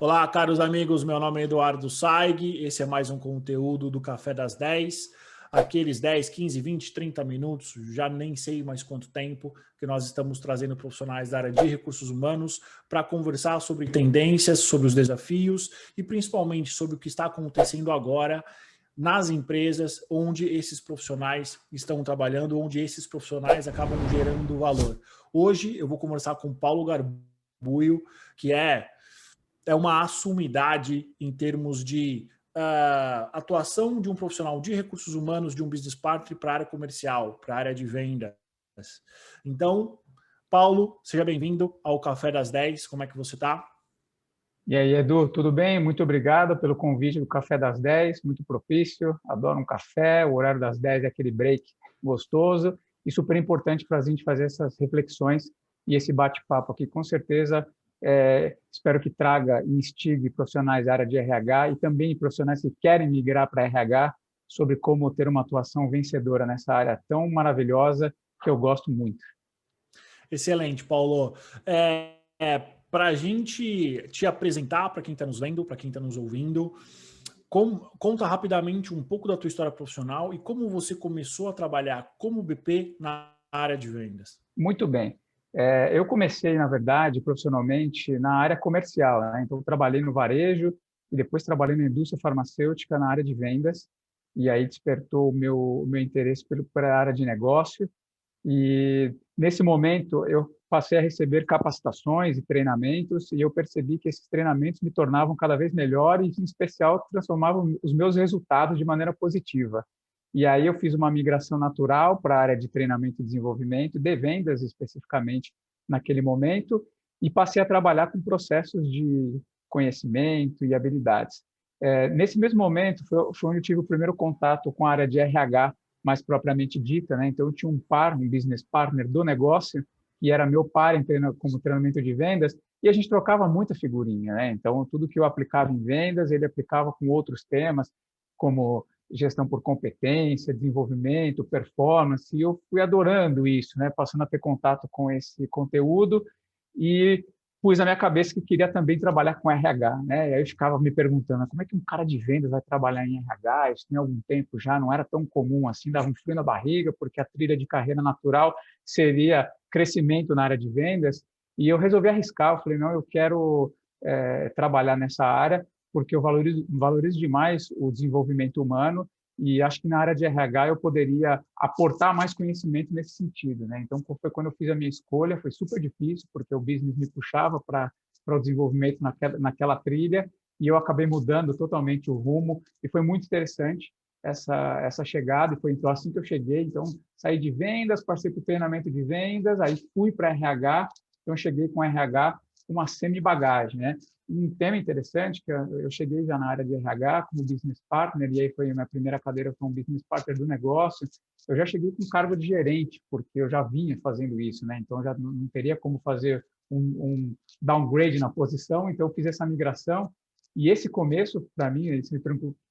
Olá, caros amigos, meu nome é Eduardo Saig, esse é mais um conteúdo do Café das 10, aqueles 10, 15, 20, 30 minutos, já nem sei mais quanto tempo, que nós estamos trazendo profissionais da área de recursos humanos para conversar sobre tendências, sobre os desafios e principalmente sobre o que está acontecendo agora nas empresas onde esses profissionais estão trabalhando, onde esses profissionais acabam gerando valor. Hoje eu vou conversar com Paulo Garbuio, que é uma sumidade em termos de atuação de um profissional de recursos humanos, de um business partner para a área comercial, para a área de vendas. Então, Paulo, seja bem-vindo ao Café das 10. Como é que você está? E aí, Edu, tudo bem? Muito obrigado pelo convite do Café das 10, muito propício. Adoro um café, o horário das 10 é aquele break gostoso e super importante para a gente fazer essas reflexões e esse bate-papo aqui. Com certeza, espero que traga e instigue profissionais da área de RH e também profissionais que querem migrar para RH sobre como ter uma atuação vencedora nessa área tão maravilhosa que eu gosto muito. Excelente, Paulo. Para a gente te apresentar, para quem está nos vendo, para quem está nos ouvindo, conta rapidamente um pouco da tua história profissional e como você começou a trabalhar como BP na área de vendas. Muito bem. Eu comecei, na verdade, profissionalmente na área comercial, né? Então, eu trabalhei no varejo e depois trabalhei na indústria farmacêutica na área de vendas, e aí despertou o meu interesse pela área de negócio. E, nesse momento, eu passei a receber capacitações e treinamentos, e eu percebi que esses treinamentos me tornavam cada vez melhor e, em especial, transformavam os meus resultados de maneira positiva. E aí eu fiz uma migração natural para a área de treinamento e desenvolvimento, de vendas especificamente naquele momento, e passei a trabalhar com processos de conhecimento e habilidades. Nesse mesmo momento, foi onde eu tive o primeiro contato com a área de RH, mais propriamente dita, né? Então, eu tinha um business partner do negócio, que era meu par como treinamento de vendas, e a gente trocava muita figurinha, né? Então, tudo que eu aplicava em vendas, ele aplicava com outros temas, como gestão por competência, desenvolvimento, performance, e eu fui adorando isso, né? Passando a ter contato com esse conteúdo e pus na minha cabeça que queria também trabalhar com RH, né? E aí eu ficava me perguntando, como é que um cara de vendas vai trabalhar em RH? Isso tem algum tempo já, não era tão comum assim, dava um frio na barriga, porque a trilha de carreira natural seria crescimento na área de vendas, e eu resolvi arriscar, eu falei, não, eu quero trabalhar nessa área, porque eu valorizo demais o desenvolvimento humano e acho que na área de RH eu poderia aportar mais conhecimento nesse sentido, né? Então, foi quando eu fiz a minha escolha, foi super difícil, porque o business me puxava para o desenvolvimento naquela trilha, e eu acabei mudando totalmente o rumo, e foi muito interessante essa chegada, e foi então assim que eu cheguei. Então, saí de vendas, passei para o treinamento de vendas, aí fui para RH, então cheguei com RH uma semi-bagagem, né? Um tema interessante, que eu cheguei já na área de RH como business partner, e aí foi a minha primeira cadeira como business partner do negócio. Eu já cheguei com cargo de gerente, porque eu já vinha fazendo isso, né? Então, já não teria como fazer um downgrade na posição, então eu fiz essa migração. E esse começo, para mim, você me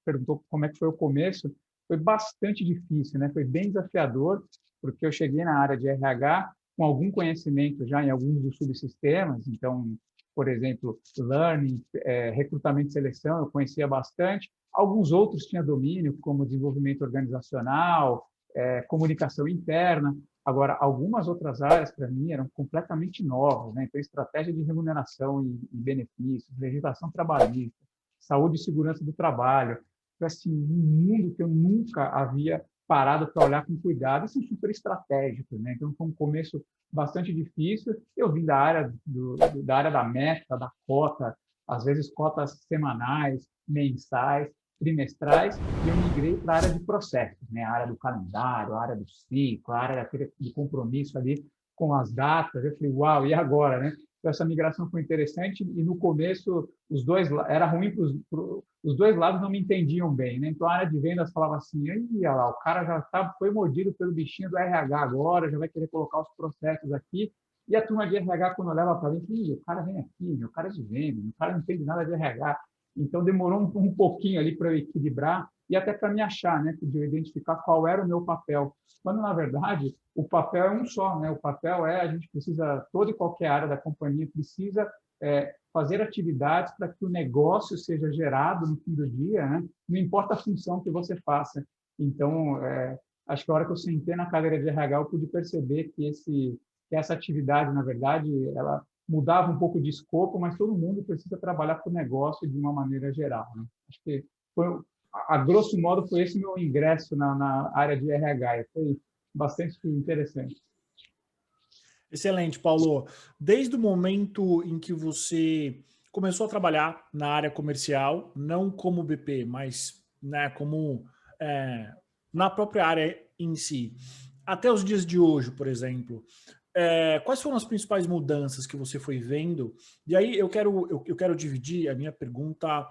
perguntou como é que foi o começo, foi bastante difícil, né? Foi bem desafiador, porque eu cheguei na área de RH com algum conhecimento já em alguns dos subsistemas, então, por exemplo, learning, recrutamento e seleção, eu conhecia bastante. Alguns outros tinha domínio, como desenvolvimento organizacional, comunicação interna. Agora, algumas outras áreas, para mim, eram completamente novas, né? Então, estratégia de remuneração e benefícios, legislação trabalhista, saúde e segurança do trabalho. Foi, assim, um mundo que eu nunca havia parado para olhar com cuidado, e são super estratégicos, né? Então, foi um começo bastante difícil. Eu vim da área da meta, da cota, às vezes cotas semanais, mensais, trimestrais, e eu migrei para a área de processos, né? A área do calendário, a área do ciclo, a área do compromisso ali com as datas. Eu falei, uau, e agora, né? Então, essa migração foi interessante, e no começo os dois era ruim os dois lados, não me entendiam bem, né? Então a área de vendas falava assim, olha lá, o cara foi mordido pelo bichinho do RH agora, já vai querer colocar os processos aqui. E a turma de RH, quando olhava para mim, o cara vem aqui, o cara é de vendas, o cara não entende nada de RH. Então demorou um pouquinho ali para eu equilibrar e até para me achar, né, de eu identificar qual era o meu papel. Quando, na verdade, o papel é um só, né? O papel a gente precisa, toda e qualquer área da companhia precisa fazer atividades para que o negócio seja gerado no fim do dia, né? Não importa a função que você faça. Então, acho que a hora que eu sentei na cadeira de RH, eu pude perceber que essa atividade, na verdade, ela mudava um pouco de escopo, mas todo mundo precisa trabalhar para o negócio de uma maneira geral, né? Acho que, a grosso modo, foi esse meu ingresso na área de RH. E foi bastante interessante. Excelente, Paulo. Desde o momento em que você começou a trabalhar na área comercial, não como BP, mas, né, como na própria área em si, até os dias de hoje, por exemplo, quais foram as principais mudanças que você foi vendo? E aí eu quero dividir a minha pergunta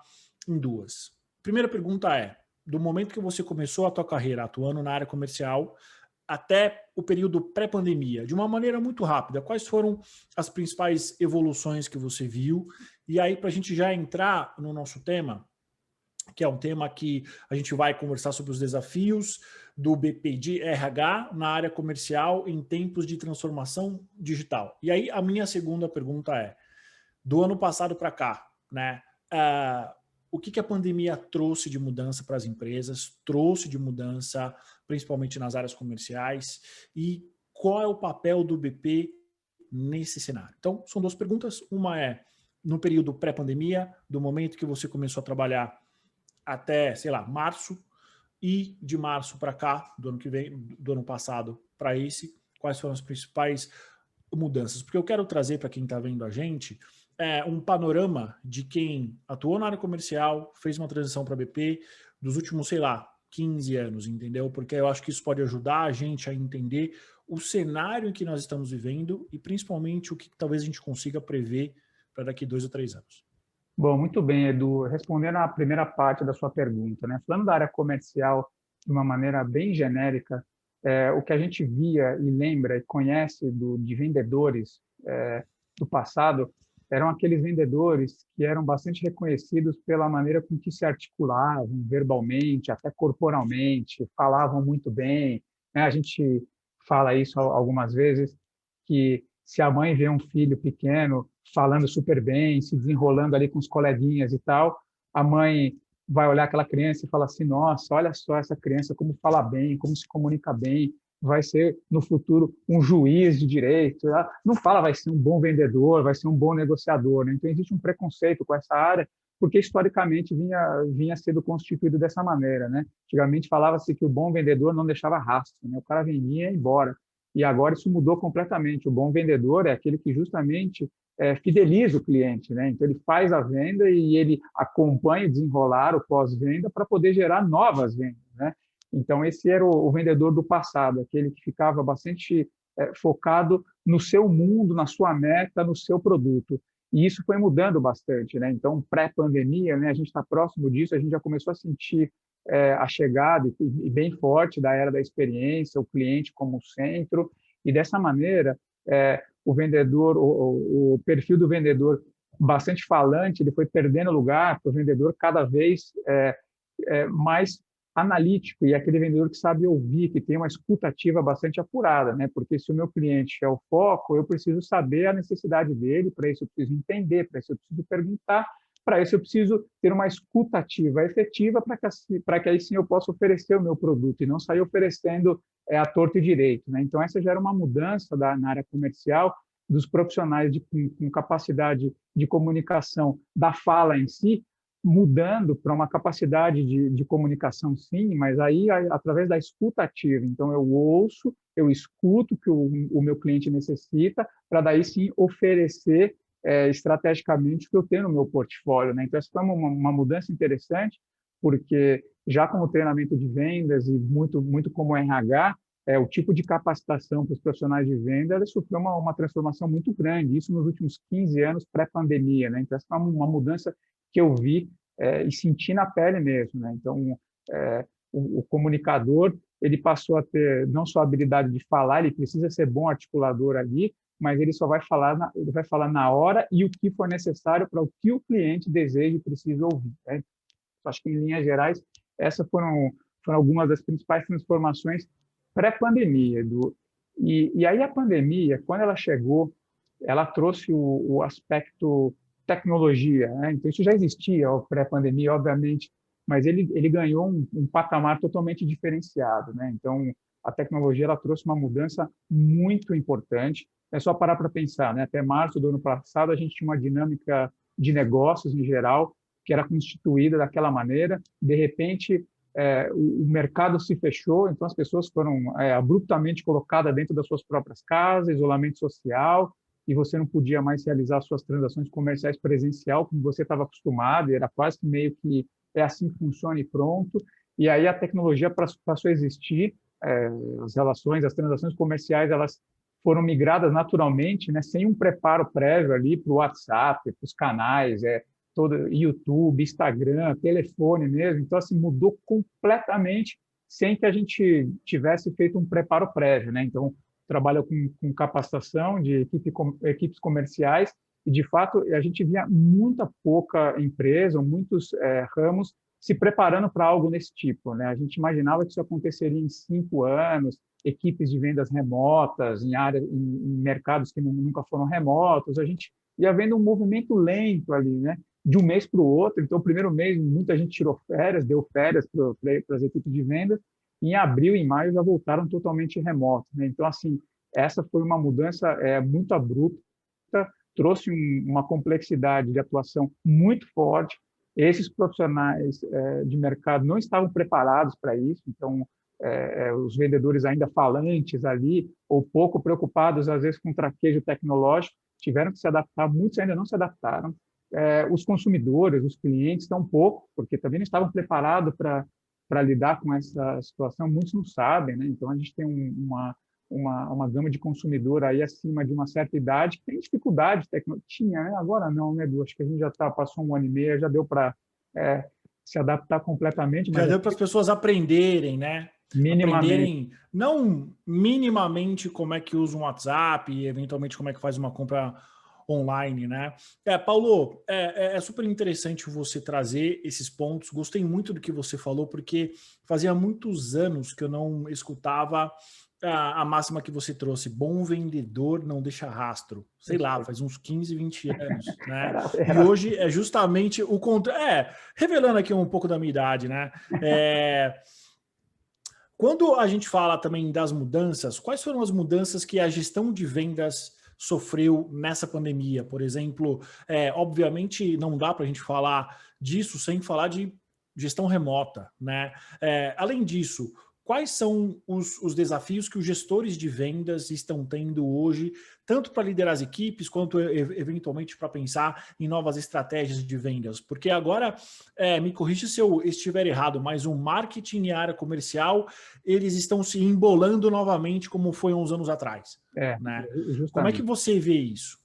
em duas. Primeira pergunta é, do momento que você começou a tua carreira atuando na área comercial até o período pré-pandemia, de uma maneira muito rápida, quais foram as principais evoluções que você viu? E aí, para a gente já entrar no nosso tema, que é um tema que a gente vai conversar sobre os desafios do BP de RH na área comercial em tempos de transformação digital. E aí, a minha segunda pergunta é, do ano passado para cá, né? O que a pandemia trouxe de mudança para as empresas, trouxe de mudança principalmente nas áreas comerciais, e qual é o papel do BP nesse cenário? Então, são duas perguntas. Uma é, no período pré-pandemia, do momento que você começou a trabalhar até, sei lá, março, e de março para cá, do ano que vem, do ano passado para esse, quais foram as principais mudanças? Porque eu quero trazer para quem está vendo a gente um panorama de quem atuou na área comercial, fez uma transição para BP dos últimos, sei lá, 15 anos, entendeu? Porque eu acho que isso pode ajudar a gente a entender o cenário em que nós estamos vivendo e principalmente o que talvez a gente consiga prever para daqui 2 ou 3 anos. Bom, muito bem, Edu. Respondendo à primeira parte da sua pergunta, né? Falando da área comercial de uma maneira bem genérica, o que a gente via e lembra e conhece de vendedores do passado eram aqueles vendedores que eram bastante reconhecidos pela maneira com que se articulavam verbalmente, até corporalmente, falavam muito bem, né? A gente fala isso algumas vezes, que se a mãe vê um filho pequeno falando super bem, se desenrolando ali com os coleguinhas e tal, a mãe vai olhar aquela criança e fala assim, nossa, olha só essa criança, como fala bem, como se comunica bem, vai ser no futuro um juiz de direito. Ela não fala vai ser um bom vendedor, vai ser um bom negociador, né? Então existe um preconceito com essa área, porque historicamente vinha sendo constituído dessa maneira, né? Antigamente falava-se que o bom vendedor não deixava rastro, né? O cara vendia e ia embora. E agora isso mudou completamente. O bom vendedor é aquele que justamente fideliza o cliente, né? Então ele faz a venda e ele acompanha o desenrolar, o pós-venda, para poder gerar novas vendas, né? Então esse era o vendedor do passado, aquele que ficava bastante focado no seu mundo, na sua meta, no seu produto. E isso foi mudando bastante, né? Então pré-pandemia, né? A gente está próximo disso, a gente já começou a sentir a chegada e bem forte da era da experiência, o cliente como centro, e dessa maneira o vendedor, o perfil do vendedor bastante falante, ele foi perdendo lugar para o vendedor cada vez mais analítico, e aquele vendedor que sabe ouvir, que tem uma escutativa bastante apurada, né? Porque se o meu cliente é o foco, eu preciso saber a necessidade dele, para isso eu preciso entender, para isso eu preciso perguntar, para isso eu preciso ter uma escutativa efetiva para que aí sim eu possa oferecer o meu produto e não sair oferecendo à torto e direito, né? Então essa já era uma mudança na área comercial dos profissionais com capacidade de comunicação da fala em si, mudando para uma capacidade de comunicação sim, mas aí através da escuta ativa. Então eu ouço, eu escuto o que o meu cliente necessita para daí sim oferecer estrategicamente o que eu tenho no meu portfólio, né? Então essa foi uma mudança interessante, porque já como treinamento de vendas e muito como RH, o tipo de capacitação para os profissionais de venda, ela sofreu uma transformação muito grande, isso nos últimos 15 anos pré-pandemia, né? Então essa foi uma mudança que eu vi e senti na pele mesmo, né? Então o comunicador, ele passou a ter não só a habilidade de falar, ele precisa ser bom articulador ali, mas ele só vai falar na hora e o que for necessário para o que o cliente deseja e precisa ouvir, né? Acho que, em linhas gerais, essas foram algumas das principais transformações pré-pandemia. E aí a pandemia, quando ela chegou, ela trouxe o aspecto tecnologia, né? Então, isso já existia pré-pandemia, obviamente, mas ele ganhou um patamar totalmente diferenciado, né? Então, a tecnologia ela trouxe uma mudança muito importante. É só parar para pensar, né? Até março do ano passado, a gente tinha uma dinâmica de negócios em geral que era constituída daquela maneira. De repente, o mercado se fechou, então as pessoas foram abruptamente colocadas dentro das suas próprias casas, isolamento social, e você não podia mais realizar suas transações comerciais presencial como você estava acostumado, e era quase que meio que é assim que funciona e pronto. E aí a tecnologia passou a existir, as relações, as transações comerciais, elas foram migradas naturalmente, né, sem um preparo prévio ali para o WhatsApp, para os canais, todo YouTube, Instagram, telefone mesmo. Então, assim, mudou completamente sem que a gente tivesse feito um preparo prévio, né? Então, trabalha com capacitação de equipes comerciais e, de fato, a gente via muita pouca empresa, muitos ramos se preparando para algo nesse tipo, né? A gente imaginava que isso aconteceria em 5 anos, equipes de vendas remotas, em mercados que nunca foram remotos. A gente ia vendo um movimento lento ali, né? De um mês para o outro. Então, o primeiro mês, muita gente tirou férias, deu férias para as equipes de venda. Em abril e maio já voltaram totalmente remotos, né? Então, assim, essa foi uma mudança muito abrupta, trouxe uma complexidade de atuação muito forte. Esses profissionais de mercado não estavam preparados para isso, então os vendedores ainda falantes ali, ou pouco preocupados, às vezes, com traquejo tecnológico, tiveram que se adaptar, muitos ainda não se adaptaram. Os consumidores, os clientes, estão pouco, porque também não estavam preparados para lidar com essa situação, muitos não sabem, né? Então, a gente tem uma gama de consumidor aí acima de uma certa idade que tem dificuldade tecnológica. Tinha, né? Agora não, né, Edu? Acho que a gente já passou 1 ano e meio, já deu para se adaptar completamente, Já mas deu para as pessoas aprenderem, né? minimamente. Aprenderem, não minimamente como é que usa um WhatsApp e eventualmente como é que faz uma compra online, né? Paulo, é super interessante você trazer esses pontos. Gostei muito do que você falou, porque fazia muitos anos que eu não escutava a máxima que você trouxe: bom vendedor não deixa rastro. Sei Isso lá, aí. faz uns 15, 20 anos, né? E Era hoje é justamente o contrário. Revelando aqui um pouco da minha idade, né? Quando a gente fala também das mudanças, quais foram as mudanças que a gestão de vendas sofreu nessa pandemia? Por exemplo, obviamente não dá para a gente falar disso sem falar de gestão remota, né? Além disso, quais são os desafios que os gestores de vendas estão tendo hoje, tanto para liderar as equipes, quanto eventualmente para pensar em novas estratégias de vendas? Porque agora, me corrija se eu estiver errado, mas o marketing e a área comercial, eles estão se embolando novamente como foi uns anos atrás, né? Como é que justamente. você vê isso?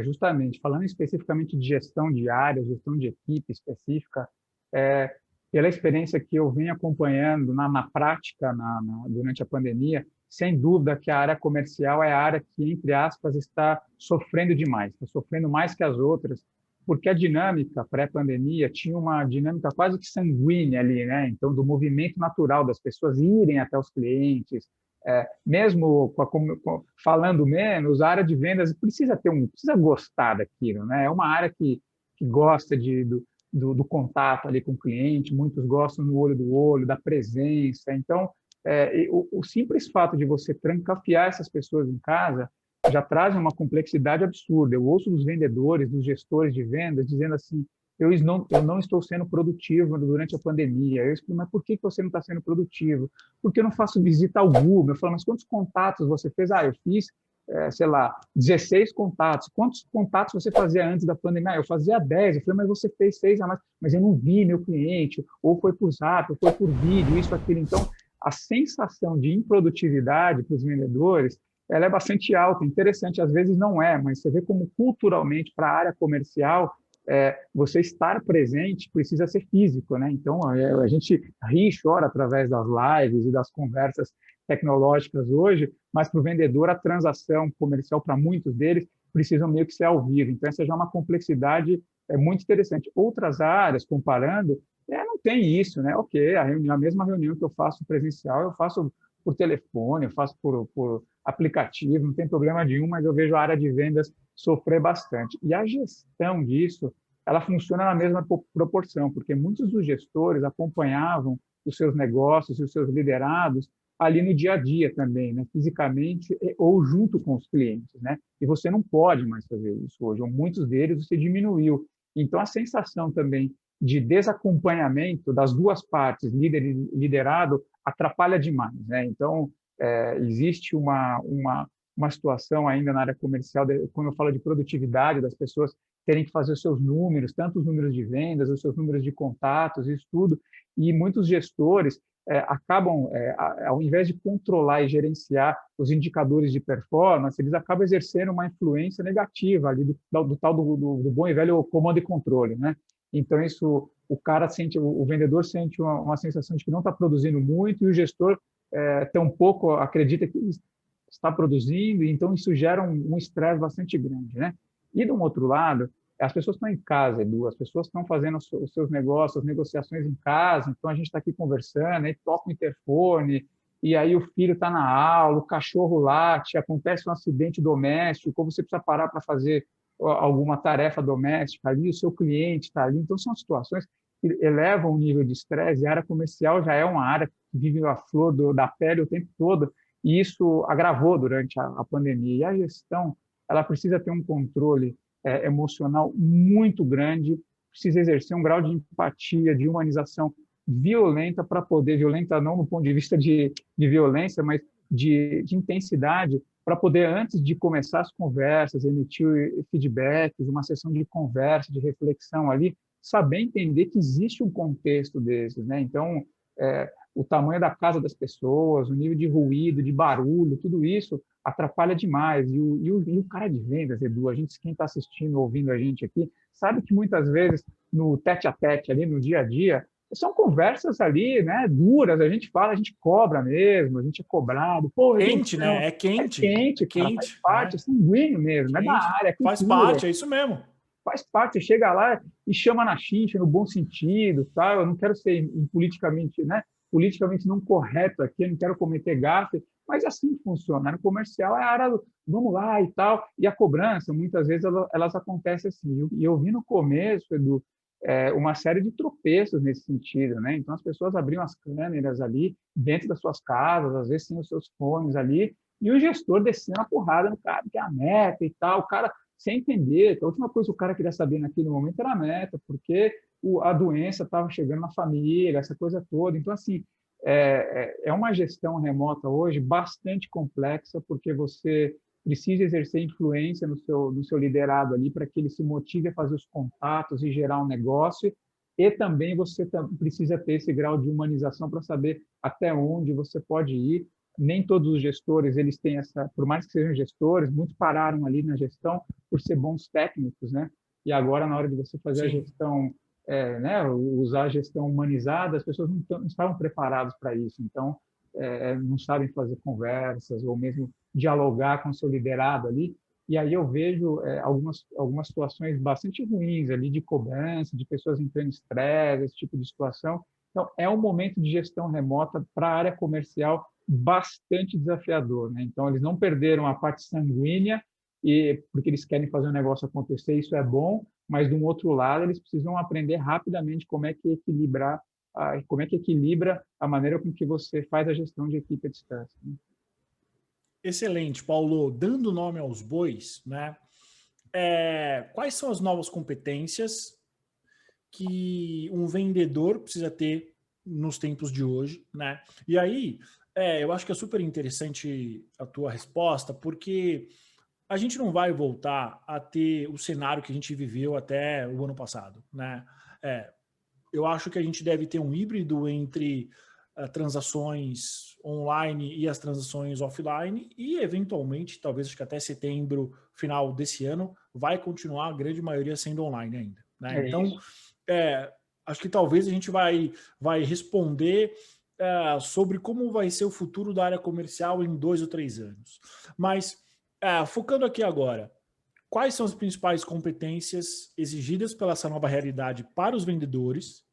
Justamente, falando especificamente de gestão de área, gestão de equipe específica, é, pela experiência que eu venho acompanhando na prática durante a pandemia, sem dúvida que a área comercial é a área que, entre aspas, está sofrendo demais, está sofrendo mais que as outras, porque a dinâmica pré-pandemia tinha uma dinâmica quase que sanguínea ali, né? Então, do movimento natural das pessoas irem até os clientes, mesmo falando menos, a área de vendas precisa gostar daquilo, né? É uma área que gosta do contato ali com o cliente, muitos gostam do olho, da presença. Então, o simples fato de você trancafiar essas pessoas em casa já traz uma complexidade absurda. Eu ouço dos vendedores, dos gestores de vendas, dizendo assim: eu não estou sendo produtivo durante a pandemia. Eu explico: mas por que você não está sendo produtivo? Porque eu não faço visita ao Google. Eu falo: mas quantos contatos você fez? Eu fiz, sei lá, 16 contatos. Quantos contatos você fazia antes da pandemia? Eu fazia 10. Eu falei: mas você fez 6 a mais. Mas eu não vi meu cliente, ou foi por Zap, ou foi por vídeo, isso, aquilo. Então, a sensação de improdutividade para os vendedores, ela é bastante alta. Interessante, às vezes não é, mas você vê como culturalmente, para a área comercial, você estar presente precisa ser físico, né? Então, a gente ri e chora através das lives e das conversas tecnológicas hoje, mas para o vendedor, a transação comercial, para muitos deles, precisam meio que ser ao vivo. Então, essa já é uma complexidade muito interessante. Outras áreas, comparando, não tem isso, né? Ok, a mesma reunião que eu faço presencial, eu faço por telefone, eu faço aplicativo, não tem problema nenhum, mas eu vejo a área de vendas sofrer bastante. E a gestão disso, ela funciona na mesma proporção, porque muitos dos gestores acompanhavam os seus negócios e os seus liderados ali no dia a dia também, né? Fisicamente ou junto com os clientes, né? E você não pode mais fazer isso hoje, ou muitos deles você diminuiu. Então, a sensação também de desacompanhamento das duas partes, líder e liderado, atrapalha demais, né? Então, existe uma situação ainda na área comercial, quando eu falo de produtividade, das pessoas terem que fazer os seus números, tanto os números de vendas, os seus números de contatos, isso tudo, e muitos gestores acabam, ao invés de controlar e gerenciar os indicadores de performance, eles acabam exercendo uma influência negativa ali do tal do bom e velho comando e controle, né? Então, isso, o cara sente, o vendedor sente uma sensação de que não está produzindo muito e o gestor tampouco acredita que está produzindo, então isso gera um estresse bastante grande, né? E, de um outro lado, as pessoas estão em casa, Edu, as pessoas estão fazendo os seus negócios, as negociações em casa, então a gente está aqui conversando, aí toca o interfone, e aí o filho está na aula, o cachorro late, acontece um acidente doméstico, ou você precisa parar para fazer alguma tarefa doméstica ali, o seu cliente está ali, então são situações que elevam o nível de estresse, e a área comercial já é uma área que vive a flor da pele o tempo todo, e isso agravou durante a pandemia. E a gestão, ela precisa ter um controle emocional muito grande, precisa exercer um grau de empatia, de humanização violenta para poder, violenta não no ponto de vista de violência, mas de intensidade, para poder, antes de começar as conversas, emitir feedbacks, uma sessão de conversa, de reflexão ali, saber entender que existe um contexto desses, né? Então, o tamanho da casa das pessoas, o nível de ruído, de barulho, tudo isso atrapalha demais. E o cara de vendas, Edu, quem está assistindo, ouvindo a gente aqui, sabe que muitas vezes no tete-a-tete, ali no dia a dia, são conversas ali, né, duras, a gente fala, a gente cobra mesmo, a gente é cobrado. Pô, Quente, né? É é quente. quente, É cara, faz quente. parte, é sanguíneo mesmo, é da Quente. área, é Faz cultura. parte, é isso mesmo. Faz parte, você chega lá e chama na chincha, no bom sentido, tá? Eu não quero ser politicamente, né? Politicamente não correto aqui, eu não quero cometer gafe, mas assim funciona. No comercial é a área do vamos lá e tal, e a cobrança, muitas vezes, elas acontecem assim. E eu vi no começo, Edu, uma série de tropeços nesse sentido, né? Então, as pessoas abriam as câmeras ali, dentro das suas casas, às vezes sem os seus fones ali, e o gestor descendo a porrada no cara, que é a meta e tal, o cara sem entender. A última coisa que o cara queria saber naquele momento era a meta, porque a doença estava chegando na família, essa coisa toda. Então, assim, é uma gestão remota hoje bastante complexa, porque você precisa exercer influência no seu liderado ali para que ele se motive a fazer os contatos e gerar um negócio, e também você precisa ter esse grau de humanização para saber até onde você pode ir. Nem todos os gestores, eles têm por mais que sejam gestores, muitos pararam ali na gestão por ser bons técnicos, né? E agora, na hora de você fazer a gestão, né, usar a gestão humanizada, as pessoas não estavam preparadas para isso. Então, não sabem fazer conversas ou mesmo dialogar com o seu liderado ali. E aí eu vejo algumas situações bastante ruins ali de cobrança, de pessoas entrando em estresse, esse tipo de situação. Então, é um momento de gestão remota para a área comercial bastante desafiador, né? Então, eles não perderam a parte sanguínea, porque eles querem fazer o negócio acontecer, isso é bom, mas, de um outro lado, eles precisam aprender rapidamente como é que equilibra a maneira com que você faz a gestão de equipe à distância, né? Excelente, Paulo. Dando nome aos bois, né? Quais são as novas competências que um vendedor precisa ter nos tempos de hoje, né? E aí, eu acho que é super interessante a tua resposta, porque a gente não vai voltar a ter o cenário que a gente viveu até o ano passado, né? Eu acho que a gente deve ter um híbrido entre transações online e as transações offline e, eventualmente, talvez acho que até setembro, final desse ano, vai continuar a grande maioria sendo online ainda, né? Então, acho que talvez a gente vai responder sobre como vai ser o futuro da área comercial em 2 ou 3 anos. Mas, focando aqui agora, quais são as principais competências exigidas pela essa nova realidade para os vendedores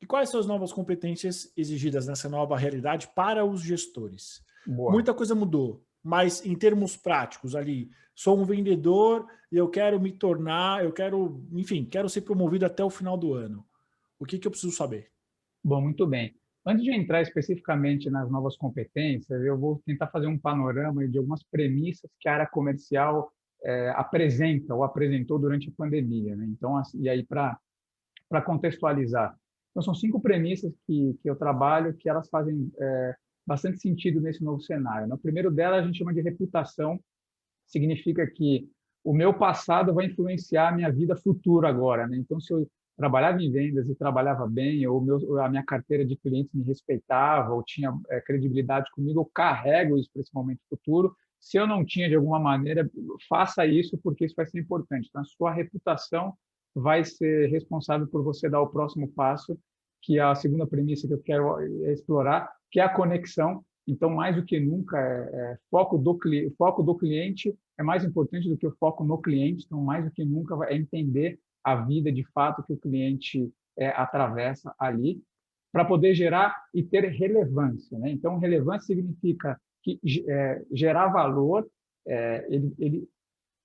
e quais são as novas competências exigidas nessa nova realidade para os gestores? Boa. Muita coisa mudou. mas em termos práticos ali, sou um vendedor e eu quero me tornar, eu quero, enfim, quero ser promovido até o final do ano. O que que eu preciso saber? Bom, muito bem. Antes de entrar especificamente nas novas competências, eu vou tentar fazer um panorama de algumas premissas que a área comercial apresenta ou apresentou durante a pandemia, né? Então, assim, e aí para contextualizar, então são 5 premissas que eu trabalho que elas fazem bastante sentido nesse novo cenário, né? O primeiro dela a gente chama de reputação, significa que o meu passado vai influenciar a minha vida futura agora, né? Então, se eu trabalhava em vendas e trabalhava bem, ou a minha carteira de clientes me respeitava, ou tinha credibilidade comigo, eu carrego isso para esse momento futuro. Se eu não tinha, de alguma maneira, faça isso, porque isso vai ser importante. Então, a sua reputação vai ser responsável por você dar o próximo passo, que é a segunda premissa que eu quero explorar, que é a conexão. Então, mais do que nunca, foco do cliente é mais importante do que o foco no cliente. Então, mais do que nunca, é entender a vida de fato que o cliente atravessa ali, para poder gerar e ter relevância, né? Então, relevância significa que gerar valor, ele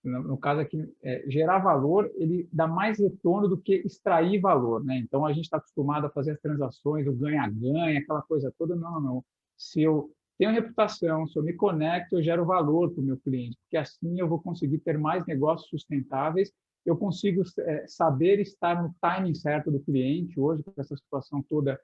no caso aqui, gerar valor, ele dá mais retorno do que extrair valor, né? Então, a gente está acostumado a fazer as transações, o ganha-ganha, aquela coisa toda. Não, não. Se eu tenho reputação, se eu me conecto, eu gero valor para o meu cliente, porque assim eu vou conseguir ter mais negócios sustentáveis, eu consigo saber estar no timing certo do cliente. Hoje, com essa situação toda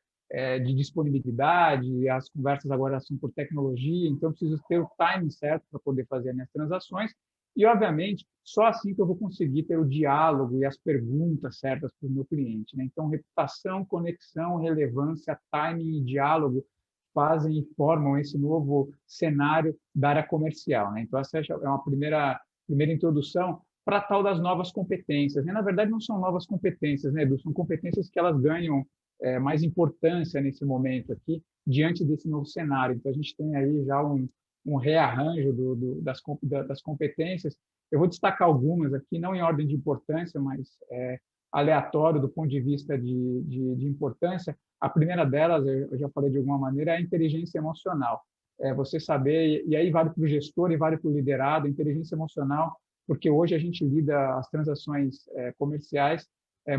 de disponibilidade, as conversas agora são por tecnologia, então eu preciso ter o timing certo para poder fazer as minhas transações. E, obviamente, só assim que eu vou conseguir ter o diálogo e as perguntas certas para o meu cliente, né? Então, reputação, conexão, relevância, timing e diálogo fazem e formam esse novo cenário da área comercial, né? Então, essa é uma primeira introdução para a tal das novas competências, né? Na verdade, não são novas competências, né, Edu? São competências que elas ganham mais importância nesse momento aqui, diante desse novo cenário. Então, a gente tem aí já um rearranjo das competências. Eu vou destacar algumas aqui, não em ordem de importância, mas aleatório do ponto de vista de importância. A primeira delas, eu já falei de alguma maneira, é a inteligência emocional. Você saber, e aí vale para o gestor e vale para o liderado, a inteligência emocional, porque hoje a gente lida as transações comerciais,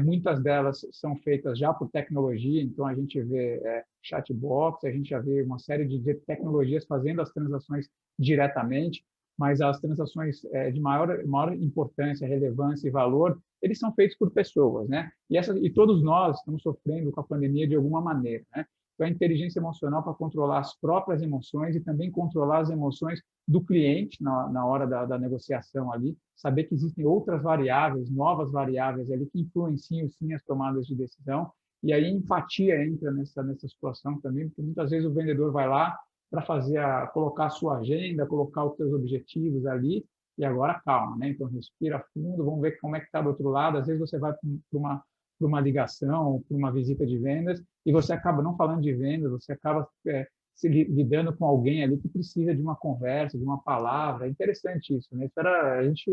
muitas delas são feitas já por tecnologia, então a gente vê chatbots, a gente já vê uma série de tecnologias fazendo as transações diretamente, mas as transações de maior importância, relevância e valor, eles são feitos por pessoas, né? E todos nós estamos sofrendo com a pandemia de alguma maneira, né? Então, a inteligência emocional para controlar as próprias emoções e também controlar as emoções do cliente na hora da negociação ali, saber que existem outras variáveis, novas variáveis ali que influenciam sim as tomadas de decisão. E aí empatia entra nessa situação também, porque muitas vezes o vendedor vai lá para colocar a sua agenda, colocar os seus objetivos ali, e agora calma, né? Então respira fundo, vamos ver como é que está do outro lado. Às vezes você vai para uma ligação, para uma visita de vendas, e você acaba não falando de vendas, você acaba se lidando com alguém ali que precisa de uma conversa, de uma palavra. É interessante isso, né? A gente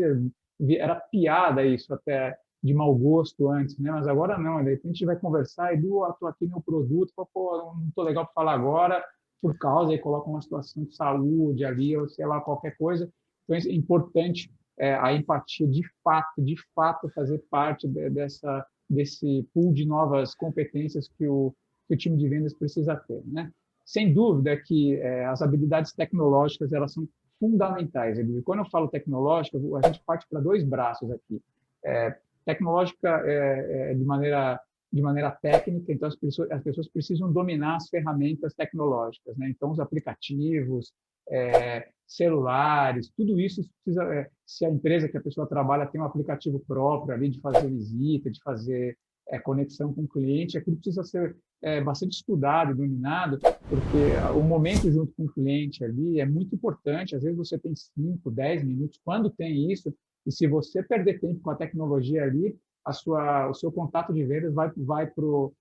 era piada isso até de mau gosto antes, né? Mas agora não, de repente a gente vai conversar e estou aqui no produto, pô, não estou legal para falar agora por causa, e coloca uma situação de saúde ali, ou sei lá, qualquer coisa. Então é importante a empatia de fato fazer parte desse pool de novas competências que o time de vendas precisa ter, né? Sem dúvida que as habilidades tecnológicas elas são fundamentais. E quando eu falo tecnológica, a gente parte para dois braços aqui. Tecnológica de maneira técnica, então as pessoas precisam dominar as ferramentas tecnológicas, né? Então os aplicativos, celulares, tudo isso precisa, se a empresa que a pessoa trabalha tem um aplicativo próprio ali de fazer visita, de fazer conexão com o cliente, aquilo precisa ser bastante estudado e dominado, porque o momento junto com o cliente ali é muito importante. Às vezes você tem 5, 10 minutos, quando tem isso, e se você perder tempo com a tecnologia ali, o seu contato de vendas vai para o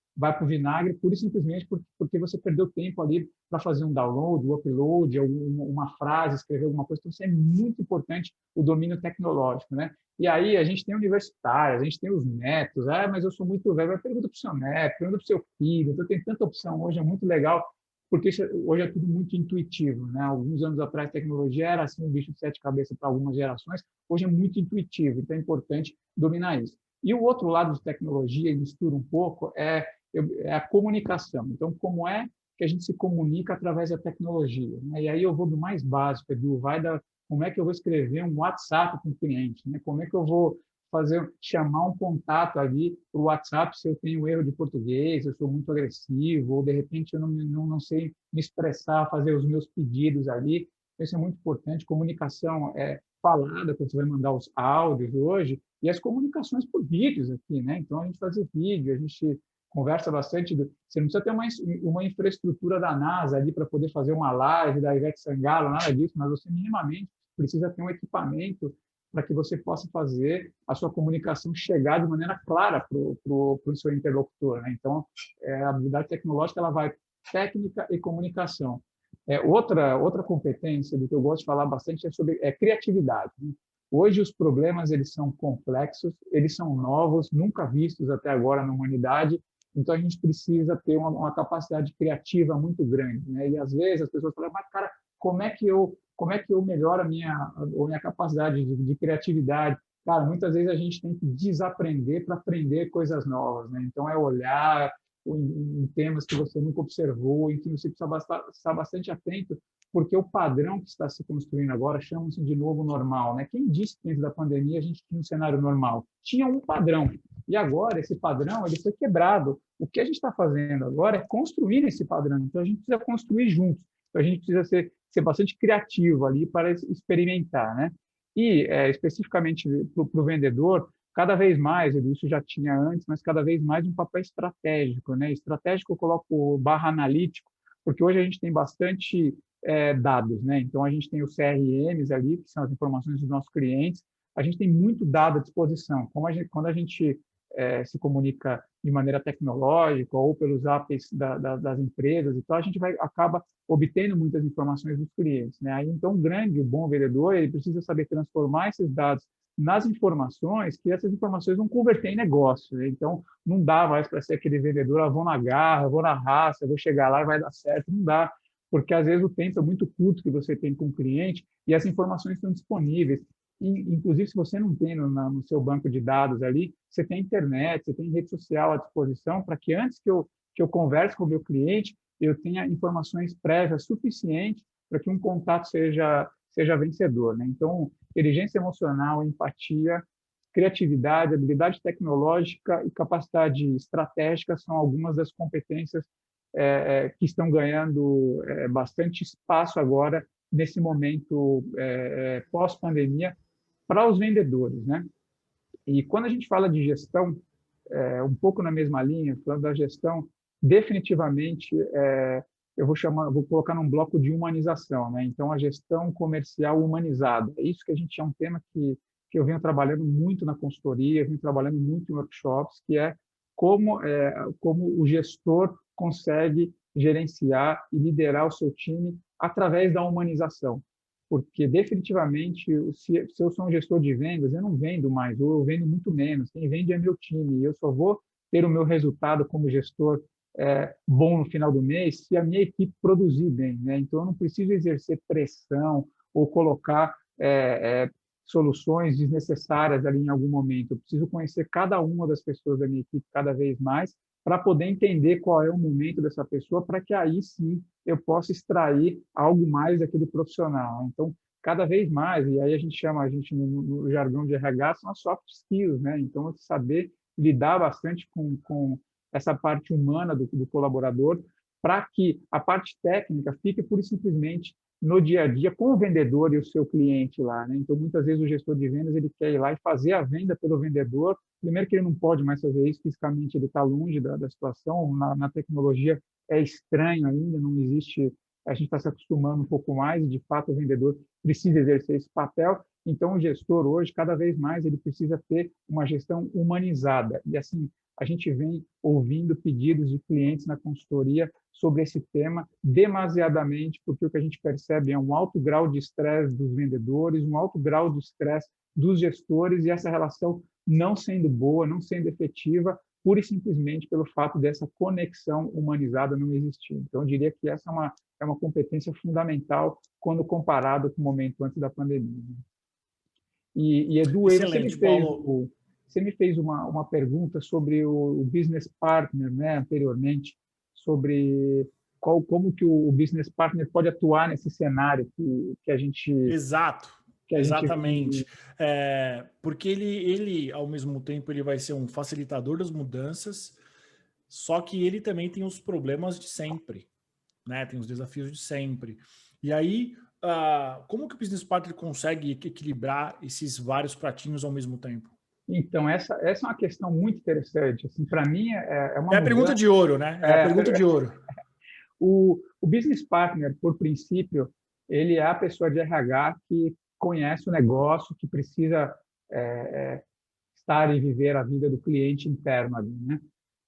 vinagre, pura e simplesmente porque você perdeu tempo ali para fazer um download, um upload, uma frase, escrever alguma coisa. Então, isso é muito importante, o domínio tecnológico, né? E aí a gente tem universitários, a gente tem os netos, mas eu sou muito velho, pergunta para o seu neto, pergunta para o seu filho, então tem tanta opção hoje, é muito legal, porque hoje é tudo muito intuitivo, né? Alguns anos atrás, a tecnologia era assim, um bicho de sete cabeças para algumas gerações, hoje é muito intuitivo, então é importante dominar isso. E o outro lado de tecnologia, e mistura um pouco, é a comunicação. Então, como é que a gente se comunica através da tecnologia, né? E aí eu vou do mais básico, Edu, como é que eu vou escrever um WhatsApp com o cliente, né? Como é que eu vou chamar um contato ali para o WhatsApp se eu tenho erro de português, eu sou muito agressivo, ou de repente eu não sei me expressar, fazer os meus pedidos ali. Isso é muito importante. Comunicação falada, quando você vai mandar os áudios hoje, e as comunicações por vídeos aqui, né? Então, a gente faz vídeo, a gente conversa bastante. Você não precisa ter uma infraestrutura da NASA ali para poder fazer uma live da Ivete Sangalo, nada disso, mas você minimamente precisa ter um equipamento para que você possa fazer a sua comunicação chegar de maneira clara para o seu interlocutor, né? Então, a habilidade tecnológica ela vai técnica e comunicação. Outra competência do que eu gosto de falar bastante é sobre criatividade, né? Hoje os problemas eles são complexos, eles são novos, nunca vistos até agora na humanidade. Então a gente precisa ter uma capacidade criativa muito grande, né? E às vezes as pessoas falam, mas cara, como é que eu melhoro a minha capacidade de criatividade? Cara, muitas vezes a gente tem que desaprender para aprender coisas novas, né? Então, é olhar em temas que você nunca observou, em que você precisa estar bastante atento, porque o padrão que está se construindo agora chama-se de novo normal, né? Quem disse que antes da pandemia a gente tinha um cenário normal? Tinha um padrão. E agora, esse padrão ele foi quebrado. O que a gente está fazendo agora é construir esse padrão. Então, a gente precisa construir juntos. Então, a gente precisa ser bastante criativo ali para experimentar, né? E, especificamente para o vendedor, cada vez mais, isso já tinha antes, mas cada vez mais um papel estratégico, né? Estratégico eu coloco barra analítico, porque hoje a gente tem bastante dados, né? Então, a gente tem os CRMs ali, que são as informações dos nossos clientes, a gente tem muito dado à disposição. Quando a gente se comunica de maneira tecnológica ou pelos APIs das empresas e tal, a gente acaba obtendo muitas informações dos clientes, né? Aí, então, o bom vendedor, ele precisa saber transformar esses dados nas informações, que essas informações vão converter em negócio, né? Então, não dá mais para ser aquele vendedor, vou na garra, vou na raça, vou chegar lá e vai dar certo, não dá, porque às vezes o tempo é muito curto que você tem com o cliente e as informações estão disponíveis. Inclusive, se você não tem no seu banco de dados ali, você tem internet, você tem rede social à disposição para que antes que eu converse com o meu cliente, eu tenha informações prévias suficientes para que um contato seja vencedor, né? Então, inteligência emocional, empatia, criatividade, habilidade tecnológica e capacidade estratégica são algumas das competências que estão ganhando bastante espaço agora nesse momento pós-pandemia para os vendedores, né? E quando a gente fala de gestão, um pouco na mesma linha, falando da gestão, definitivamente eu vou colocar num bloco de humanização, né? Então, a gestão comercial humanizada. É isso que a gente é um tema que eu venho trabalhando muito na consultoria, venho trabalhando muito em workshops, que é como o gestor consegue gerenciar e liderar o seu time através da humanização. Porque, definitivamente, se eu sou um gestor de vendas, eu não vendo mais, ou eu vendo muito menos. Quem vende é meu time, e eu só vou ter o meu resultado como gestor bom no final do mês se a minha equipe produzir bem, né? Então, eu não preciso exercer pressão ou colocar soluções desnecessárias ali em algum momento. Eu preciso conhecer cada uma das pessoas da minha equipe cada vez mais para poder entender qual é o momento dessa pessoa, para que aí sim eu possa extrair algo mais daquele profissional. Então, cada vez mais, e aí a gente no jargão de RH, são as soft skills, né? Então, saber lidar bastante com essa parte humana do colaborador, para que a parte técnica fique pura e simplesmente no dia a dia com o vendedor e o seu cliente lá, né? Então, muitas vezes o gestor de vendas ele quer ir lá e fazer a venda pelo vendedor. Primeiro que ele não pode mais fazer isso, fisicamente ele está longe da situação, na tecnologia é estranho ainda, não existe, a gente está se acostumando um pouco mais e, de fato, o vendedor precisa exercer esse papel. Então, o gestor hoje, cada vez mais, ele precisa ter uma gestão humanizada. E, assim, a gente vem ouvindo pedidos de clientes na consultoria sobre esse tema demasiadamente, porque o que a gente percebe é um alto grau de estresse dos vendedores, um alto grau de estresse dos gestores, e essa relação não sendo boa, não sendo efetiva, pura e simplesmente pelo fato dessa conexão humanizada não existir. Então, eu diria que essa é uma competência fundamental quando comparado com o momento antes da pandemia. E Edu, Excelente, Paulo. você me fez uma pergunta sobre o business partner, né, anteriormente, sobre como que o business partner pode atuar nesse cenário que a gente Exato, que a gente exatamente. Porque ele, ao mesmo tempo, ele vai ser um facilitador das mudanças, só que ele também tem os problemas de sempre, né? Tem os desafios de sempre. E aí, como que o business partner consegue equilibrar esses vários pratinhos ao mesmo tempo? Então, essa é uma questão muito interessante. Assim, para mim, é uma É a pergunta mudança. de ouro, né? É a pergunta de ouro. O business partner, por princípio, ele é a pessoa de RH que conhece o negócio, que precisa estar e viver a vida do cliente interno ali, né?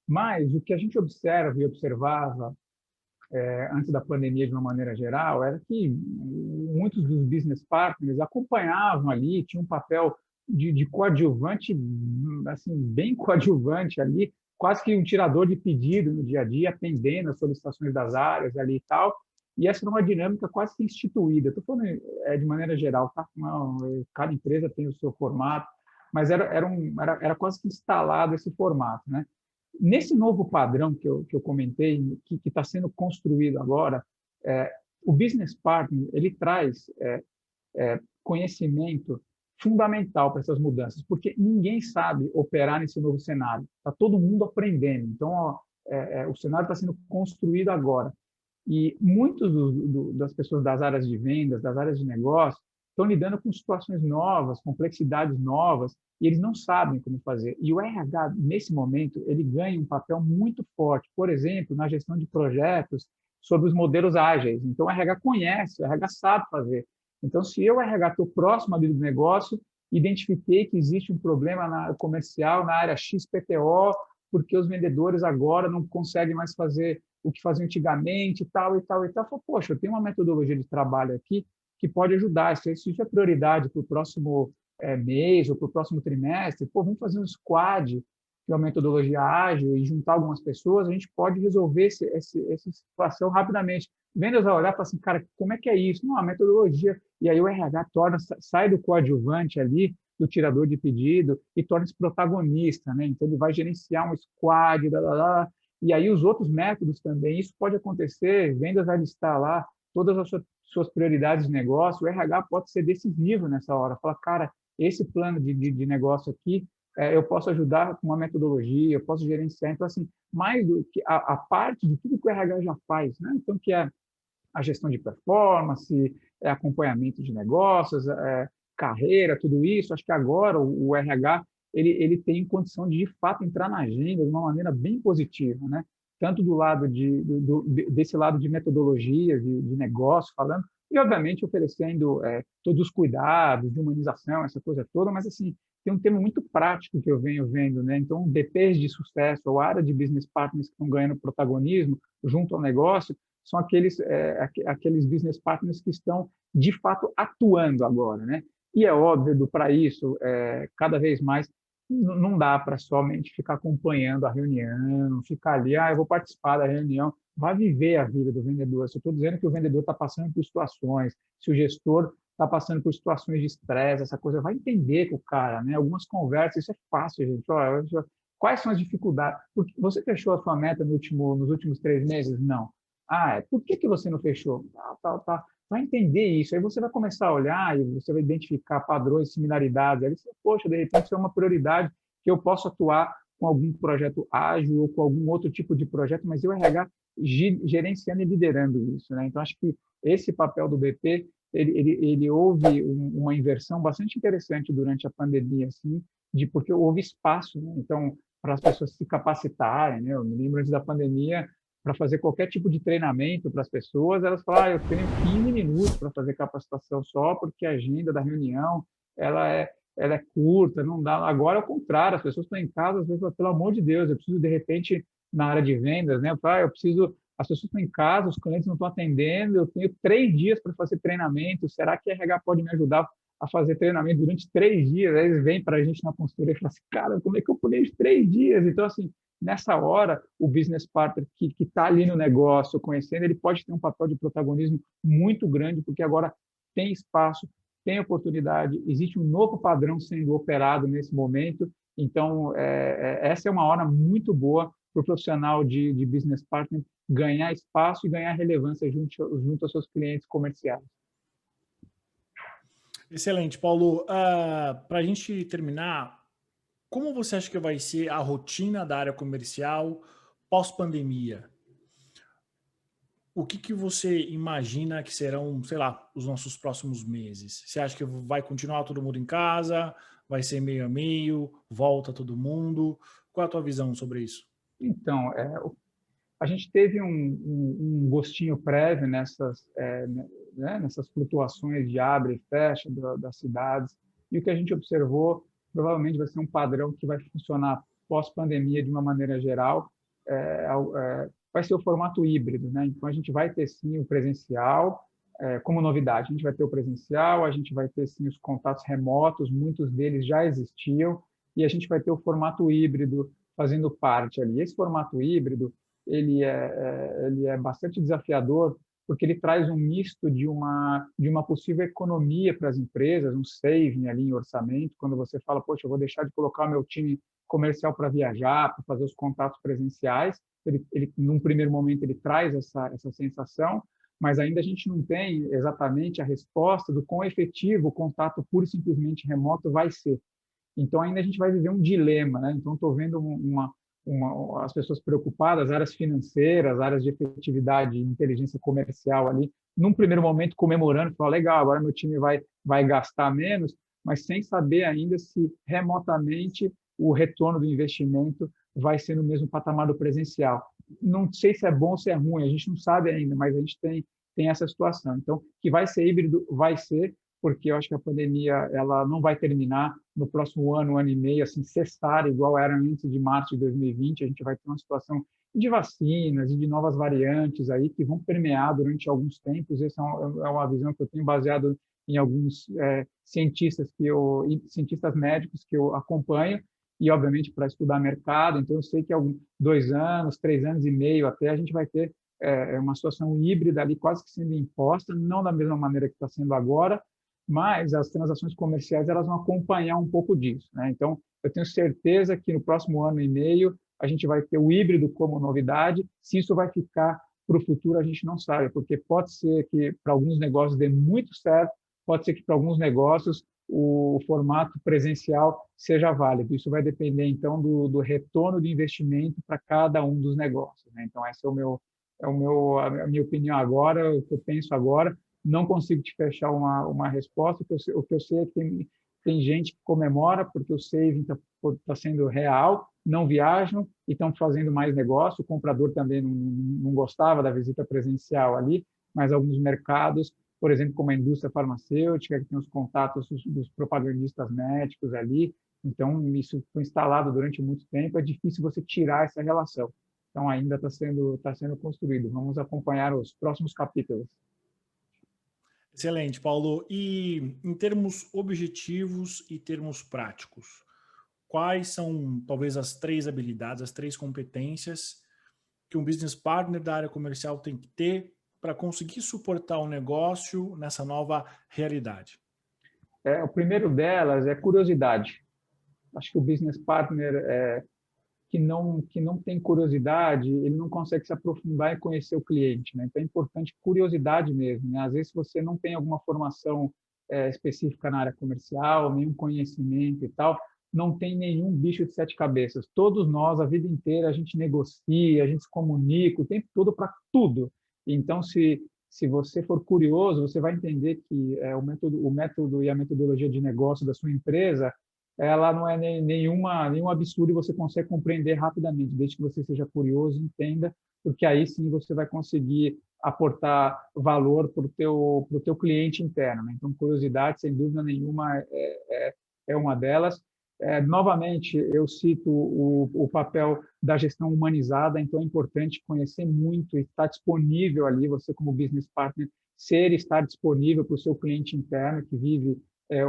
Mas o que a gente observa e observava antes da pandemia de uma maneira geral era que muitos dos business partners acompanhavam ali, tinham um papel de coadjuvante, assim, bem coadjuvante ali, quase que um tirador de pedido no dia a dia, atendendo as solicitações das áreas ali e tal. E essa era uma dinâmica quase que instituída. Estou falando de maneira geral, tá? Não, cada empresa tem o seu formato, mas era quase que instalado esse formato, né? Nesse novo padrão que eu comentei, que está sendo construído agora, o business partner ele traz conhecimento fundamental para essas mudanças, porque ninguém sabe operar nesse novo cenário. Está todo mundo aprendendo. Então, o cenário está sendo construído agora. E muitos das pessoas das áreas de vendas, das áreas de negócio, estão lidando com situações novas, complexidades novas, e eles não sabem como fazer. E o RH, nesse momento, ele ganha um papel muito forte, por exemplo, na gestão de projetos sobre os modelos ágeis. Então, o RH conhece, o RH sabe fazer. Então, se eu, RH, estou próximo ali do negócio, identifiquei que existe um problema comercial na área XPTO, porque os vendedores agora não conseguem mais fazer o que faziam antigamente, e tal, e tal, e tal. Falei, poxa, eu tenho uma metodologia de trabalho aqui que pode ajudar. Se isso é prioridade para o próximo mês ou para o próximo trimestre, pô, vamos fazer um squad, que é uma metodologia ágil, e juntar algumas pessoas, a gente pode resolver essa situação rapidamente. Vendas vai olhar e falar assim, cara, como é que é isso? Não, a metodologia. E aí o RH sai do coadjuvante ali, do tirador de pedido, e torna-se protagonista, né? Então, ele vai gerenciar um squad, e aí os outros métodos também. Isso pode acontecer, vendas vai listar lá todas as suas prioridades de negócio, o RH pode ser decisivo nessa hora. Fala, cara, esse plano de negócio aqui, eu posso ajudar com uma metodologia, eu posso gerenciar. Então, assim, mais do que a parte de tudo que o RH já faz, né? Então, que é a gestão de performance, acompanhamento de negócios, carreira, tudo isso. Acho que agora o RH ele tem condição de fato, entrar na agenda de uma maneira bem positiva, né? Tanto do lado desse lado de metodologia, de negócio, falando, e, obviamente, oferecendo todos os cuidados de humanização, essa coisa toda, mas, assim, tem um tema muito prático que eu venho vendo, né? Então, BPs de sucesso, ou área de business partners que estão ganhando protagonismo junto ao negócio, são aqueles business partners que estão, de fato, atuando agora, né? E é óbvio, para isso, cada vez mais, não dá para somente ficar acompanhando a reunião, ficar ali, eu vou participar da reunião, vai viver a vida do vendedor. Se eu estou dizendo que o vendedor está passando por situações, se o gestor está passando por situações de estresse, essa coisa, vai entender com o cara, né? Algumas conversas, isso é fácil, gente. Olha, quais são as dificuldades? Porque você fechou a sua meta nos últimos 3 meses? Não. Por que você não fechou? Tá. Vai entender isso, aí você vai começar a olhar e você vai identificar padrões, similaridades. Aí você, poxa, de repente isso é uma prioridade que eu posso atuar com algum projeto ágil ou com algum outro tipo de projeto, mas eu RH gerenciando e liderando isso, né? Então, acho que esse papel do BP, ele houve uma inversão bastante interessante durante a pandemia, assim, porque houve espaço, né? Então, para as pessoas se capacitarem, né? Eu me lembro antes da pandemia, para fazer qualquer tipo de treinamento para as pessoas, elas falam, eu tenho 15 minutos para fazer capacitação só, porque a agenda da reunião ela é curta, não dá. Agora, ao contrário, as pessoas estão em casa, às vezes, pelo amor de Deus, eu preciso, de repente, na área de vendas, né? As pessoas estão em casa, os clientes não estão atendendo, eu tenho 3 dias para fazer treinamento, será que a RH pode me ajudar a fazer treinamento durante 3 dias? Aí eles vêm para a gente na consultoria e falam assim, cara, como é que eu planejo 3 dias? Então, assim, nessa hora, o business partner que está ali no negócio, conhecendo, ele pode ter um papel de protagonismo muito grande, porque agora tem espaço, tem oportunidade, existe um novo padrão sendo operado nesse momento. Então, essa é uma hora muito boa para o profissional de business partner ganhar espaço e ganhar relevância junto aos seus clientes comerciais. Excelente, Paulo. Para a gente terminar, como você acha que vai ser a rotina da área comercial pós-pandemia? O que você imagina que serão, sei lá, os nossos próximos meses? Você acha que vai continuar todo mundo em casa? Vai ser meio a meio? Volta todo mundo? Qual é a tua visão sobre isso? Então, a gente teve um gostinho prévio nessas flutuações de abre e fecha das cidades, e o que a gente observou provavelmente vai ser um padrão que vai funcionar pós-pandemia de uma maneira geral, vai ser o formato híbrido, né? Então, a gente vai ter, sim, o presencial, como novidade. A gente vai ter o presencial, a gente vai ter, sim, os contatos remotos, muitos deles já existiam, e a gente vai ter o formato híbrido fazendo parte ali. Esse formato híbrido, ele é bastante desafiador, porque ele traz um misto de uma possível economia para as empresas, um saving ali em orçamento, quando você fala, poxa, eu vou deixar de colocar o meu time comercial para viajar, para fazer os contatos presenciais. Num primeiro momento, ele traz essa sensação, mas ainda a gente não tem exatamente a resposta do quão efetivo o contato pura e simplesmente remoto vai ser. Então, ainda a gente vai viver um dilema, né? Então, estou vendo as pessoas preocupadas, áreas financeiras, áreas de efetividade e inteligência comercial ali, num primeiro momento comemorando, falando, legal, agora meu time vai gastar menos, mas sem saber ainda se remotamente o retorno do investimento vai ser no mesmo patamar do presencial. Não sei se é bom ou se é ruim, a gente não sabe ainda, mas a gente tem essa situação. Então, que vai ser híbrido, vai ser, porque eu acho que a pandemia ela não vai terminar no próximo ano, ano e meio, assim, cessar igual era antes de março de 2020. A gente vai ter uma situação de vacinas e de novas variantes aí que vão permear durante alguns tempos. Essa é uma visão que eu tenho baseado em alguns cientistas médicos que eu acompanho e, obviamente, para estudar mercado. Então, eu sei que 2 anos, 3 anos e meio até a gente vai ter uma situação híbrida ali quase que sendo imposta, não da mesma maneira que está sendo agora, mas as transações comerciais elas vão acompanhar um pouco disso, né? Então, eu tenho certeza que no próximo ano e meio a gente vai ter o híbrido como novidade. Se isso vai ficar para o futuro, a gente não sabe, porque pode ser que para alguns negócios dê muito certo, pode ser que para alguns negócios o formato presencial seja válido. Isso vai depender, então, do retorno de investimento para cada um dos negócios, né? Então, essa a minha opinião agora, o que eu penso agora. Não consigo te fechar uma resposta. O que eu sei é que tem gente que comemora porque o saving está sendo real, não viajam e estão fazendo mais negócio. O comprador também não gostava da visita presencial ali, mas alguns mercados, por exemplo, como a indústria farmacêutica, que tem os contatos dos propagandistas médicos ali, então isso foi instalado durante muito tempo, é difícil você tirar essa relação. Então ainda está sendo construído. Vamos acompanhar os próximos capítulos. Excelente, Paulo. E em termos objetivos e termos práticos, quais são talvez as 3 habilidades, as 3 competências que um business partner da área comercial tem que ter para conseguir suportar o negócio nessa nova realidade? O primeiro delas é curiosidade. Acho que o business partner que não tem curiosidade, ele não consegue se aprofundar e conhecer o cliente, né? Então é importante curiosidade mesmo, né? Às vezes se você não tem alguma formação específica na área comercial, nenhum conhecimento e tal, não tem nenhum bicho de 7 cabeças. Todos nós, a vida inteira, a gente negocia, a gente se comunica o tempo todo para tudo. Então, se você for curioso, você vai entender que o método e a metodologia de negócio da sua empresa ela não é nenhum absurdo e você consegue compreender rapidamente, desde que você seja curioso, entenda, porque aí sim você vai conseguir aportar valor para o teu cliente interno, né? Então, curiosidade, sem dúvida nenhuma, é uma delas. Novamente, eu cito o papel da gestão humanizada, então é importante conhecer muito e estar disponível ali, você como business partner, ser e estar disponível para o seu cliente interno que vive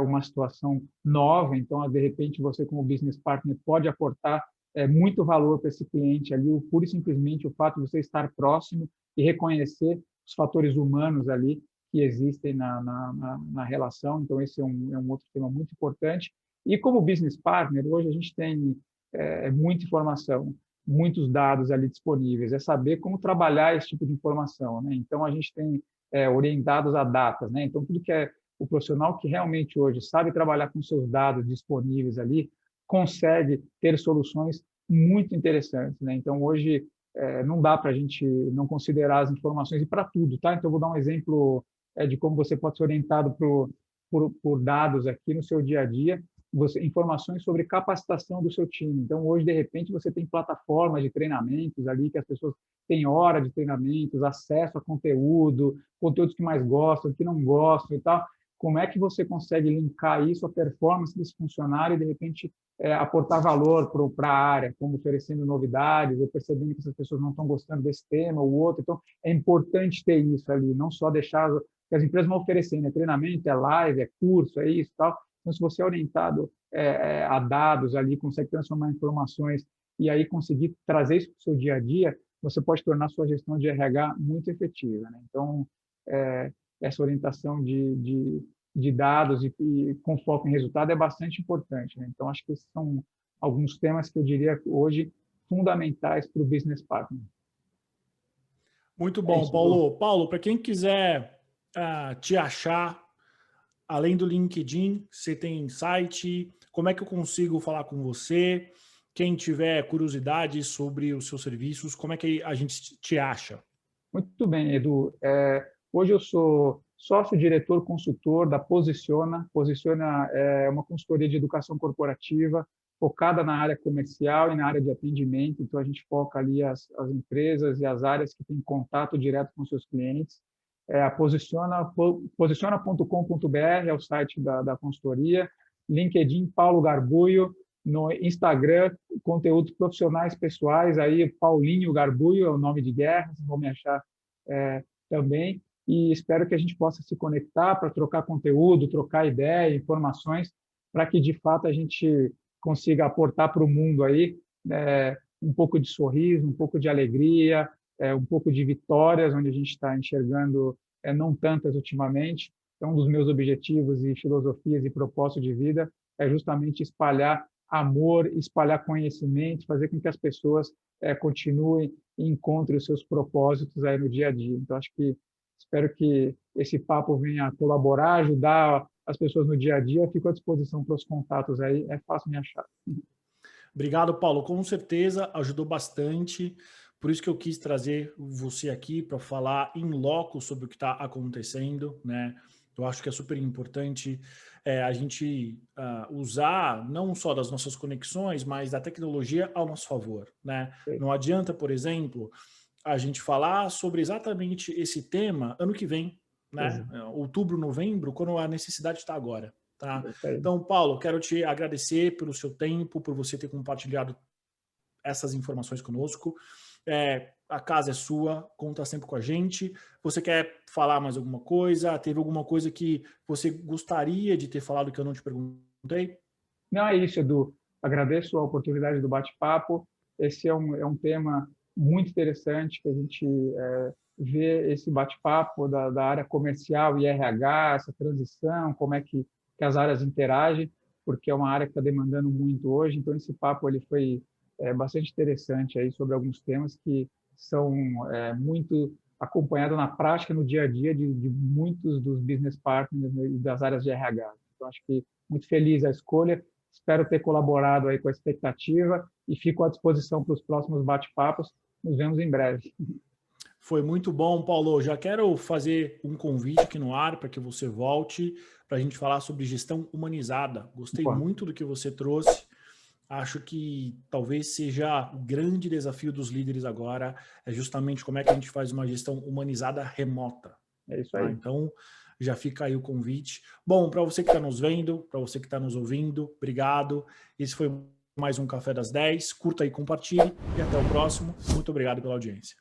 uma situação nova, então, de repente, você como business partner pode aportar muito valor para esse cliente ali, pura e simplesmente o fato de você estar próximo e reconhecer os fatores humanos ali que existem na relação. Então, esse é um outro tema muito importante. E como business partner, hoje a gente tem muita informação, muitos dados ali disponíveis, é saber como trabalhar esse tipo de informação, né? Então, a gente tem orientados a datas, né? Então, tudo que é o profissional que realmente hoje sabe trabalhar com seus dados disponíveis ali, consegue ter soluções muito interessantes, né? Então, hoje, não dá para a gente não considerar as informações e para tudo, tá? Então, eu vou dar um exemplo de como você pode ser orientado por dados aqui no seu dia a dia, informações sobre capacitação do seu time. Então, hoje, de repente, você tem plataformas de treinamentos ali que as pessoas têm hora de treinamentos, acesso a conteúdo, conteúdos que mais gostam, que não gostam e tal. Como é que você consegue linkar isso à performance desse funcionário e, de repente, aportar valor para a área, como oferecendo novidades, ou percebendo que essas pessoas não estão gostando desse tema ou outro. Então, é importante ter isso ali, não só deixar que as empresas vão oferecendo, é treinamento, é live, é curso, é isso e tal. Então, se você é orientado a dados ali, consegue transformar em informações e aí conseguir trazer isso para o seu dia a dia, você pode tornar a sua gestão de RH muito efetiva, né? Então, essa orientação de dados e com foco em resultado é bastante importante, né? Então, acho que esses são alguns temas que eu diria hoje fundamentais para o business partner. Muito bom, Paulo. Paulo, para quem quiser te achar, além do LinkedIn, você tem site? Como é que eu consigo falar com você? Quem tiver curiosidade sobre os seus serviços, como é que a gente te acha? Muito bem, Edu. Hoje eu sou sócio-diretor consultor da Posiciona. Posiciona é uma consultoria de educação corporativa focada na área comercial e na área de atendimento. Então, a gente foca ali as empresas e as áreas que têm contato direto com seus clientes. Posiciona.com.br é o site da consultoria. LinkedIn, Paulo Garbuio. No Instagram, conteúdos profissionais pessoais, aí Paulinho Garbuio é o nome de guerra, vocês vão me achar também. E espero que a gente possa se conectar para trocar conteúdo, trocar ideia, informações, para que, de fato, a gente consiga aportar para o mundo aí um pouco de sorriso, um pouco de alegria, um pouco de vitórias, onde a gente está enxergando não tantas ultimamente. Então, um dos meus objetivos e filosofias e propósitos de vida é justamente espalhar amor, espalhar conhecimento, fazer com que as pessoas continuem e encontrem os seus propósitos aí no dia a dia. Então, espero que esse papo venha colaborar, ajudar as pessoas no dia a dia. Fico à disposição para os contatos aí, é fácil me achar. Obrigado, Paulo. Com certeza ajudou bastante. Por isso que eu quis trazer você aqui para falar em loco sobre o que está acontecendo, né? Eu acho que é super importante a gente usar não só das nossas conexões, mas da tecnologia ao nosso favor, né? Sim. Não adianta, por exemplo, a gente falar sobre exatamente esse tema ano que vem, né? Outubro, novembro, quando a necessidade está agora, tá? Então, Paulo, quero te agradecer pelo seu tempo, por você ter compartilhado essas informações conosco. A casa é sua, conta sempre com a gente. Você quer falar mais alguma coisa? Teve alguma coisa que você gostaria de ter falado que eu não te perguntei? Não, é isso, Edu. Agradeço a oportunidade do bate-papo. Esse é um tema muito interessante que a gente vê esse bate-papo da área comercial e RH, essa transição, como é que as áreas interagem, porque é uma área que está demandando muito hoje. Então, esse papo ele foi bastante interessante aí sobre alguns temas que são muito acompanhados na prática, no dia a dia de muitos dos business partners e das áreas de RH. Então, acho que muito feliz a escolha. Espero ter colaborado aí com a expectativa e fico à disposição para os próximos bate-papos. Nos vemos em breve. Foi muito bom, Paulo. Já quero fazer um convite aqui no ar para que você volte para a gente falar sobre gestão humanizada. Gostei muito do que você trouxe. Acho que talvez seja o grande desafio dos líderes agora, é justamente como é que a gente faz uma gestão humanizada remota. É isso aí. Tá? Então, já fica aí o convite. Bom, para você que está nos vendo, para você que está nos ouvindo, obrigado. Esse foi mais um Café das 10. Curta e compartilhe. E até o próximo. Muito obrigado pela audiência.